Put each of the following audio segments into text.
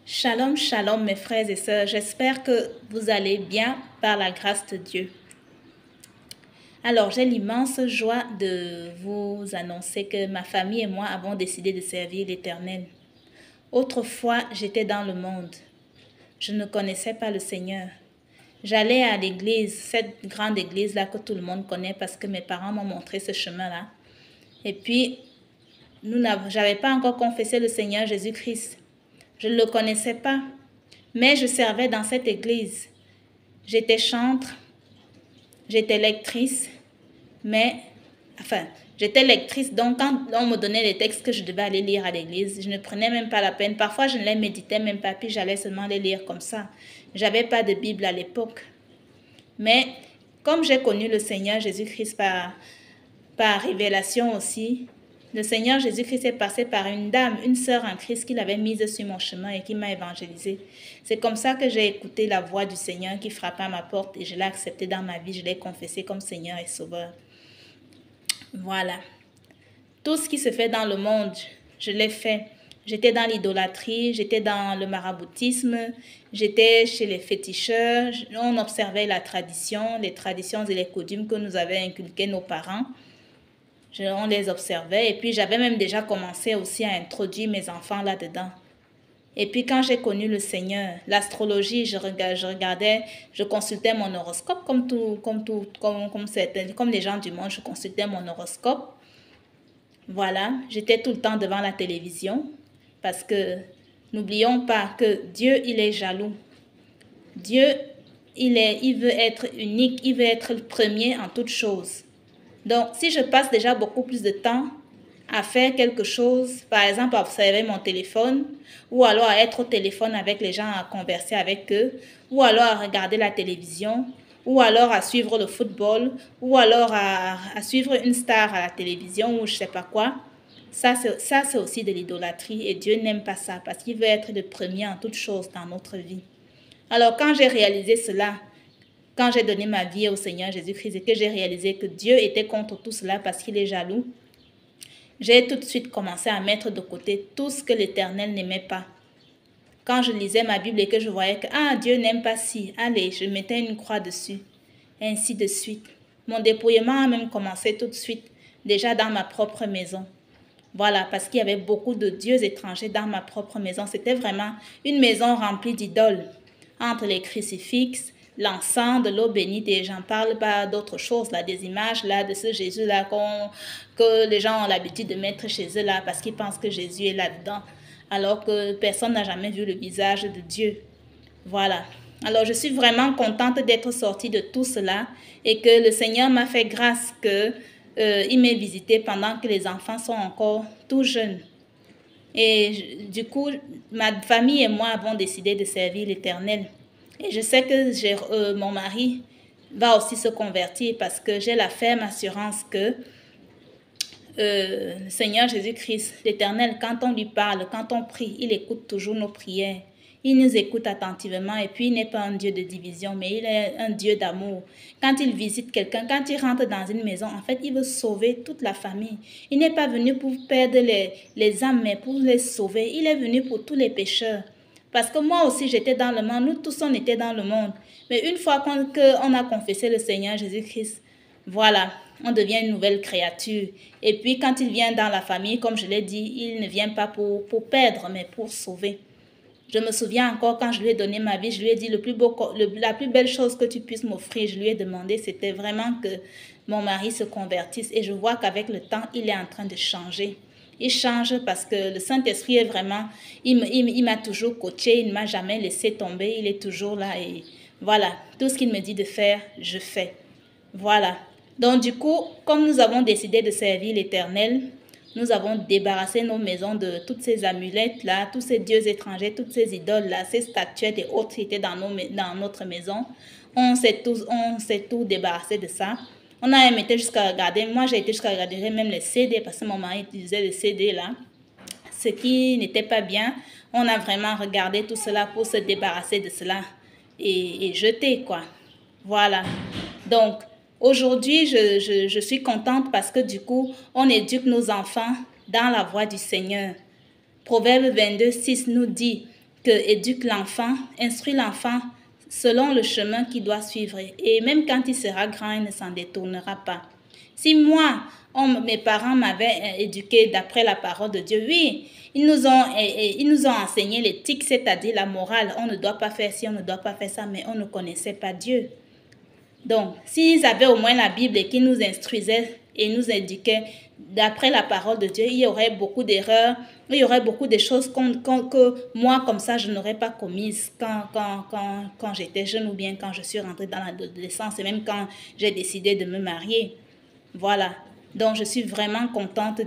Shalom, shalom mes frères et sœurs, j'espère que vous allez bien par la grâce de Dieu. Alors, j'ai l'immense joie de vous annoncer que ma famille et moi avons décidé de servir l'Éternel. Autrefois, j'étais dans le monde. Je ne connaissais pas le Seigneur. J'allais à l'église, cette grande église-là que tout le monde connaît parce que mes parents m'ont montré ce chemin-là. Et puis, j'avais pas encore confessé le Seigneur Jésus-Christ. Je ne le connaissais pas, mais je servais dans cette église. J'étais chantre, j'étais lectrice, j'étais lectrice, donc quand on me donnait les textes que je devais aller lire à l'église, je ne prenais même pas la peine. Parfois, je ne les méditais même pas, puis j'allais seulement les lire comme ça. J'avais pas de Bible à l'époque. Mais comme j'ai connu le Seigneur Jésus-Christ par révélation aussi, le Seigneur Jésus-Christ est passé par une dame, une sœur en Christ qui l'avait mise sur mon chemin et qui m'a évangélisée. C'est comme ça que j'ai écouté la voix du Seigneur qui frappait à ma porte et je l'ai accepté dans ma vie, je l'ai confessé comme Seigneur et Sauveur. Voilà. Tout ce qui se fait dans le monde, je l'ai fait. J'étais dans l'idolâtrie, j'étais dans le maraboutisme, j'étais chez les féticheurs, on observait la tradition, les traditions et les coutumes que nous avaient inculquées nos parents. On les observait et puis j'avais même déjà commencé aussi à introduire mes enfants là-dedans. Et puis quand j'ai connu le Seigneur, l'astrologie, je regardais, je consultais mon horoscope comme les gens du monde, je consultais mon horoscope. Voilà, j'étais tout le temps devant la télévision parce que n'oublions pas que Dieu, il est jaloux. Dieu, il veut être unique, il veut être le premier en toutes choses. Donc, si je passe déjà beaucoup plus de temps à faire quelque chose, par exemple à observer mon téléphone, ou alors à être au téléphone avec les gens, à converser avec eux, ou alors à regarder la télévision, ou alors à suivre le football, ou alors à suivre une star à la télévision, ou je sais pas quoi, ça c'est aussi de l'idolâtrie et Dieu n'aime pas ça parce qu'il veut être le premier en toutes choses dans notre vie. Alors, quand j'ai réalisé cela, quand j'ai donné ma vie au Seigneur Jésus-Christ et que j'ai réalisé que Dieu était contre tout cela parce qu'il est jaloux, j'ai tout de suite commencé à mettre de côté tout ce que l'Éternel n'aimait pas. Quand je lisais ma Bible et que je voyais que Dieu n'aime pas ci, allez, je mettais une croix dessus, et ainsi de suite. Mon dépouillement a même commencé tout de suite, déjà dans ma propre maison. Voilà, parce qu'il y avait beaucoup de dieux étrangers dans ma propre maison. C'était vraiment une maison remplie d'idoles, entre les crucifixes, l'encens, de l'eau bénite, et j'en parle pas d'autres choses, là, des images là, de ce Jésus-là que les gens ont l'habitude de mettre chez eux là, parce qu'ils pensent que Jésus est là-dedans, alors que personne n'a jamais vu le visage de Dieu. Voilà. Alors, je suis vraiment contente d'être sortie de tout cela et que le Seigneur m'a fait grâce qu'il m'ait visité pendant que les enfants sont encore tout jeunes. Et du coup, ma famille et moi avons décidé de servir l'Éternel. Et je sais que mon mari va aussi se convertir parce que j'ai la ferme assurance que le Seigneur Jésus-Christ, l'Éternel, quand on lui parle, quand on prie, il écoute toujours nos prières. Il nous écoute attentivement et puis il n'est pas un Dieu de division, mais il est un Dieu d'amour. Quand il visite quelqu'un, quand il rentre dans une maison, en fait, il veut sauver toute la famille. Il n'est pas venu pour perdre les âmes, mais pour les sauver. Il est venu pour tous les pécheurs. Parce que moi aussi, j'étais dans le monde. Nous tous, on était dans le monde. Mais une fois qu'on a confessé le Seigneur Jésus-Christ, voilà, on devient une nouvelle créature. Et puis, quand il vient dans la famille, comme je l'ai dit, il ne vient pas pour perdre, mais pour sauver. Je me souviens encore quand je lui ai donné ma vie, je lui ai dit la plus belle chose que tu puisses m'offrir. Je lui ai demandé, c'était vraiment que mon mari se convertisse. Et je vois qu'avec le temps, il est en train de changer. Il change parce que le Saint-Esprit est vraiment, il m'a toujours coaché, il ne m'a jamais laissé tomber, il est toujours là. Et voilà, tout ce qu'il me dit de faire, je fais. Voilà. Donc du coup, comme nous avons décidé de servir l'Éternel, nous avons débarrassé nos maisons de toutes ces amulettes-là, tous ces dieux étrangers, toutes ces idoles-là, ces statuettes et autres qui étaient dans notre maison. On s'est tout débarrassé de ça. On a même été jusqu'à regarder, moi j'ai été jusqu'à regarder même les CD parce que mon mari utilisait les CD là, ce qui n'était pas bien. On a vraiment regardé tout cela pour se débarrasser de cela et jeter quoi. Voilà. Donc, aujourd'hui, je suis contente parce que du coup, on éduque nos enfants dans la voie du Seigneur. Proverbe 22, 6 nous dit que éduque l'enfant, instruit l'enfant selon le chemin qu'il doit suivre. Et même quand il sera grand, il ne s'en détournera pas. Si moi, mes parents m'avaient éduqué d'après la parole de Dieu, oui, ils nous ont enseigné l'éthique, c'est-à-dire la morale. On ne doit pas faire ci, on ne doit pas faire ça, mais on ne connaissait pas Dieu. Donc, s'ils avaient au moins la Bible et qu'ils nous instruisaient et nous éduquaient d'après la parole de Dieu, il y aurait beaucoup d'erreurs, il y aurait beaucoup de choses que moi, comme ça, je n'aurais pas commises quand j'étais jeune ou bien quand je suis rentrée dans l'adolescence et même quand j'ai décidé de me marier. Voilà. Donc, je suis vraiment contente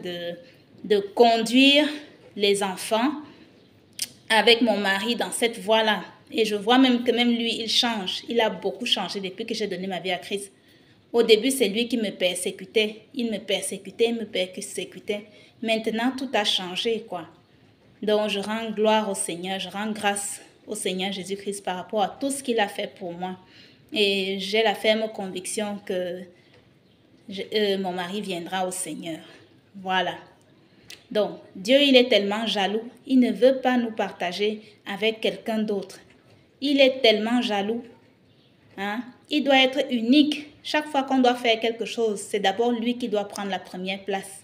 de conduire les enfants avec mon mari dans cette voie-là. Et je vois même que même lui, il change. Il a beaucoup changé depuis que j'ai donné ma vie à Christ. Au début, c'est lui qui me persécutait. Il me persécutait. Maintenant, tout a changé, quoi. Donc, je rends gloire au Seigneur. Je rends grâce au Seigneur Jésus-Christ par rapport à tout ce qu'il a fait pour moi. Et j'ai la ferme conviction que mon mari viendra au Seigneur. Voilà. Donc, Dieu, il est tellement jaloux. Il ne veut pas nous partager avec quelqu'un d'autre. Il est tellement jaloux. Hein? Il doit être unique. Chaque fois qu'on doit faire quelque chose, c'est d'abord lui qui doit prendre la première place.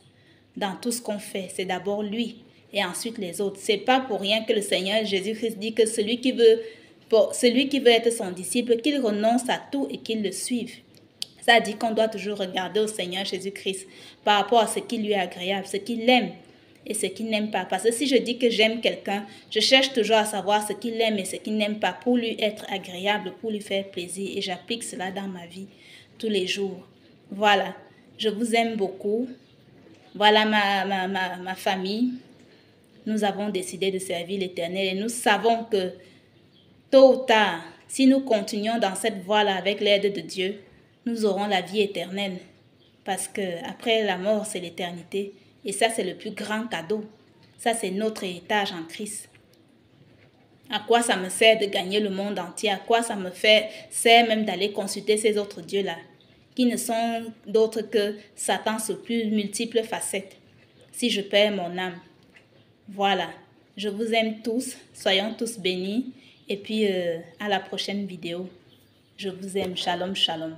Dans tout ce qu'on fait, c'est d'abord lui et ensuite les autres. C'est pas pour rien que le Seigneur Jésus-Christ dit que celui qui veut être son disciple, qu'il renonce à tout et qu'il le suive. Ça dit qu'on doit toujours regarder au Seigneur Jésus-Christ par rapport à ce qui lui est agréable, ce qu'il aime et ce qu'il n'aime pas. Parce que si je dis que j'aime quelqu'un, je cherche toujours à savoir ce qu'il aime et ce qu'il n'aime pas pour lui être agréable, pour lui faire plaisir. Et j'applique cela dans ma vie tous les jours. Voilà, je vous aime beaucoup. Voilà ma famille. Nous avons décidé de servir l'Éternel et nous savons que tôt ou tard, si nous continuons dans cette voie-là avec l'aide de Dieu, nous aurons la vie éternelle. Parce que après la mort, c'est l'éternité. Et ça, c'est le plus grand cadeau. Ça, c'est notre héritage en Christ. À quoi ça me sert de gagner le monde entier? À quoi ça me sert même d'aller consulter ces autres dieux-là, qui ne sont d'autres que Satan sous plus multiples facettes, si je perds mon âme? Voilà. Je vous aime tous. Soyons tous bénis. Et puis, à la prochaine vidéo. Je vous aime. Shalom, shalom.